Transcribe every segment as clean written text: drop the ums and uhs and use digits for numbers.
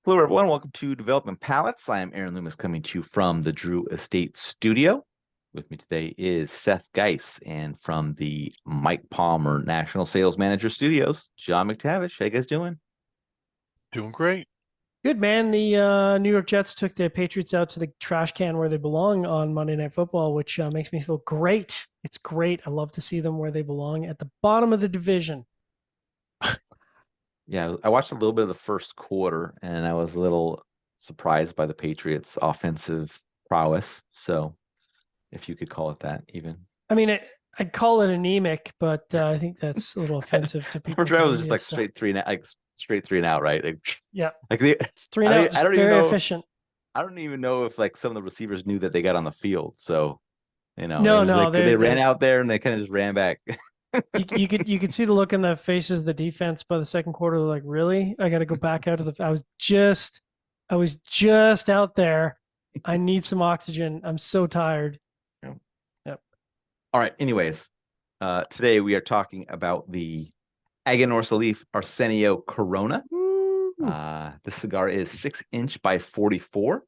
Hello, everyone. Welcome to Development Palettes. I am Aaron Loomis coming to you from the Drew Estate Studio. With me today is Seth Geis, and from the Mike Palmer National Sales Manager Studios, John McTavish. How you guys doing? Doing great. Good, man. The New York Jets took the Patriots out to the trash can where they belong on Monday Night Football, which makes me feel great. It's great. I love to see them where they belong at the bottom of the division. Yeah, I watched a little bit of the first quarter, and I was a little surprised by the Patriots' offensive prowess. So, if you could call it that, even. I mean, I'd call it anemic, but I think that's a little offensive to people First drive from was just media. like So, straight three and out, right? yeah, Like they, it's three and out, I just don't even very know. efficient. I don't even know if like some of the receivers knew that they got on the field. So, it No, was no, like they ran they out there and they kind of just ran back. you could see the look in the faces of the defense by the second quarter. They're like, really? I got to go back out to the. I was just out there. I need some oxygen. I'm so tired. Yeah. Yep. All right. Anyways, today we are talking about the Aganorsa Leaf Arsenio Corona. Woo. This cigar is 6-inch by 44.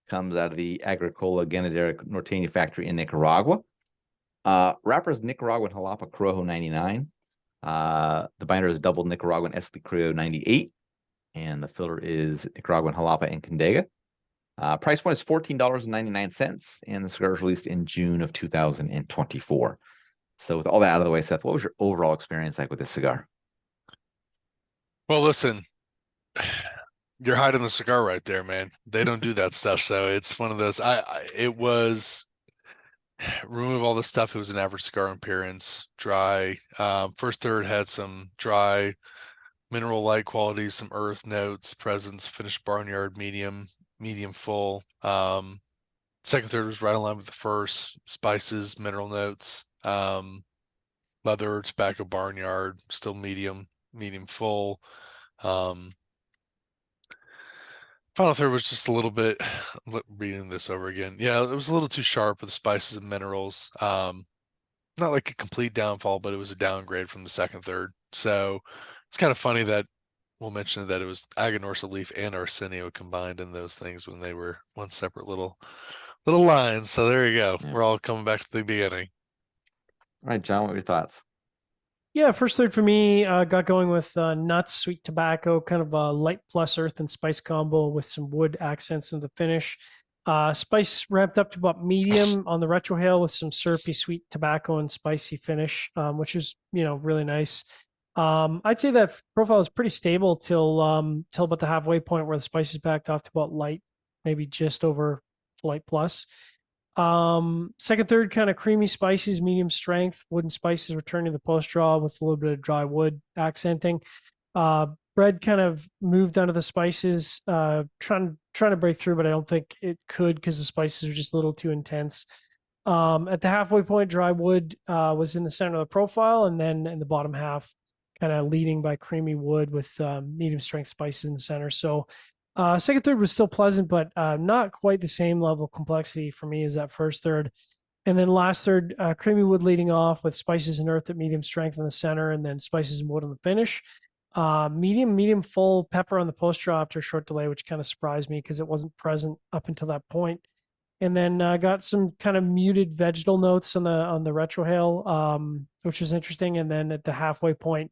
Comes out of the Agricola Ganadera Norteña factory in Nicaragua. Wrapper is Nicaraguan Jalapa Corojo 99. The binder is double Nicaraguan Esteli Criollo 98. And the filler is Nicaraguan Jalapa and Condega. Price point is $14.99, and the cigar was released in June of 2024. So with all that out of the way, Seth, what was your overall experience like with this cigar? Well, listen, you're hiding the cigar right there, man. They don't do that stuff, so it's one of those. It was remove all the stuff. It was an average cigar appearance, dry. First third had some dry mineral light qualities, some earth notes, presence, finished barnyard, medium full. Second third was right in line with the first, spices, mineral notes. Leather, tobacco, barnyard, still medium full. Um, Final third was just a little bit reading this over again. Yeah, it was a little too sharp with the spices and minerals. Not like a complete downfall, but it was a downgrade from the second third. So it's kind of funny that we'll mention that it was Aganorsa Leaf and Arsenio combined in those things when they were one separate little lines. So there you go. Yeah. We're all coming back to the beginning. All right, John, what were your thoughts? Yeah, first third for me got going with nuts, sweet tobacco, kind of a light plus earth and spice combo with some wood accents in the finish. Spice ramped up to about medium on the retrohale with some syrupy sweet tobacco and spicy finish, which is really nice. I'd say that profile is pretty stable till about the halfway point where the spices backed off to about light, maybe just over light plus. Second, third, kind of creamy spices, medium strength, wooden spices returning the post draw with a little bit of dry wood accenting. Bread kind of moved under the spices, trying to break through, but I don't think it could because the spices are just a little too intense. At the halfway point, dry wood was in the center of the profile, and then in the bottom half, kind of leading by creamy wood with medium strength spices in the center. So second third was still pleasant, but not quite the same level of complexity for me as that first third. And then last third, creamy wood leading off with spices and earth at medium strength in the center, and then spices and wood on the finish. Medium full pepper on the post draw after a short delay, which kind of surprised me because it wasn't present up until that point. And then got some kind of muted vegetal notes on the retrohale, which was interesting. And then at the halfway point,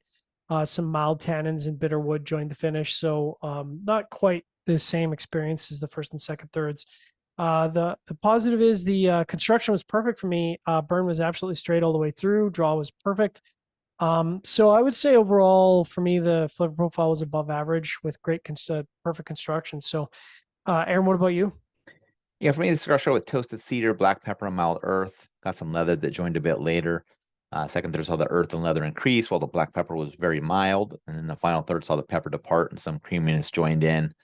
some mild tannins and bitter wood joined the finish. So not quite the same experience as the first and second thirds. The positive is the construction was perfect for me. Burn was absolutely straight all the way through. Draw was perfect. So I would say overall for me the flavor profile was above average with perfect construction. So Aaron, what about you? Yeah, for me, the cigar started with toasted cedar, black pepper, and mild earth. Got some leather that joined a bit later. Second third saw the earth and leather increase, while the black pepper was very mild. And then the final third saw the pepper depart and some creaminess joined in.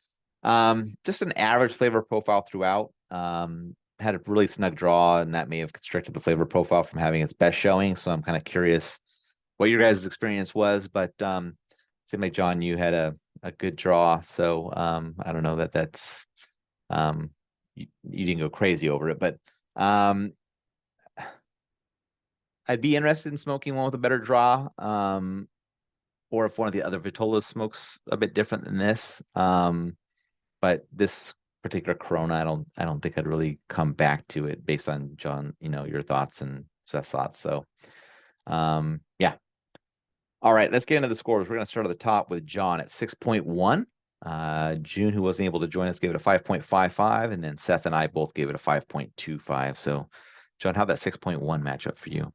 Just an average flavor profile throughout. Had a really snug draw, and that may have constricted the flavor profile from having its best showing. So I'm kind of curious what your guys' experience was. But seemed like John, you had a good draw. So I don't know that's you didn't go crazy over it, but I'd be interested in smoking one with a better draw. Or if one of the other Vitolas smokes a bit different than this. but this particular Corona, I don't think I'd really come back to it based on John, your thoughts and Seth's thoughts. So, yeah. All right, let's get into the scores. We're going to start at the top with John at 6.1. June, who wasn't able to join us, gave it a 5.55, and then Seth and I both gave it a 5.25. So, John, how'd that 6.1 match up for you?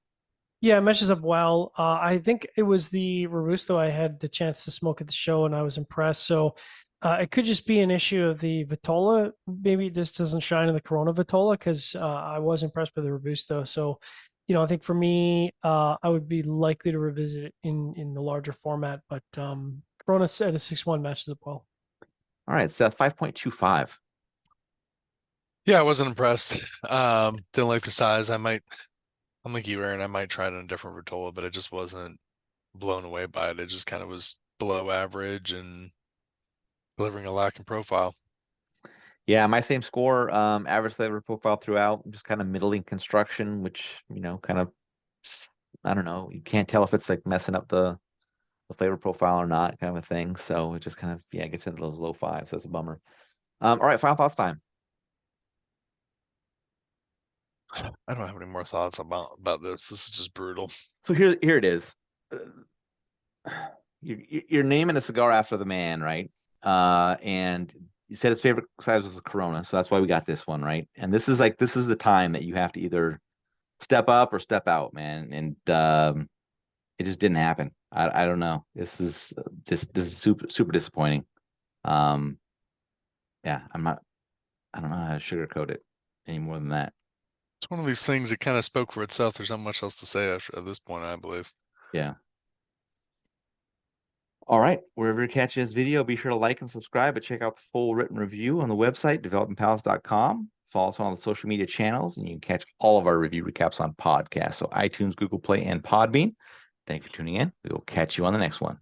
Yeah, it meshes up well. I think it was the Robusto I had the chance to smoke at the show, and I was impressed. So it could just be an issue of the Vitola. Maybe it just doesn't shine in the Corona Vitola because I was impressed by the Robusto. So, I think for me, I would be likely to revisit it in the larger format. But Corona at a 6.1 matches up well. All right, Seth, 5.25. Yeah, I wasn't impressed. Didn't like the size. I'm like you, Aaron. I might try it on a different Vitola, but I just wasn't blown away by it. It just kind of was below average and delivering a lacking profile. Yeah, my same score, average flavor profile throughout, just kind of middling construction, which, kind of, I don't know, you can't tell if it's like messing up the flavor profile or not, kind of a thing. So it just kind of, gets into those low fives. That's a bummer. All right, final thoughts time. I don't have any more thoughts about this. This is just brutal. So here it is. You're naming a cigar after the man, right? And you said his favorite size was the Corona, so that's why we got this one, right? And this is the time that you have to either step up or step out, man. And it just didn't happen. I don't know. This is super disappointing. Yeah, I don't know how to sugarcoat it any more than that. It's one of these things that kind of spoke for itself. There's not much else to say at this point, I believe. Yeah. All right, wherever you catch this video, be sure to like and subscribe, but check out the full written review on the website, developingpalace.com. Follow us on all the social media channels, and you can catch all of our review recaps on podcasts. So iTunes, Google Play, and Podbean. Thank you for tuning in. We will catch you on the next one.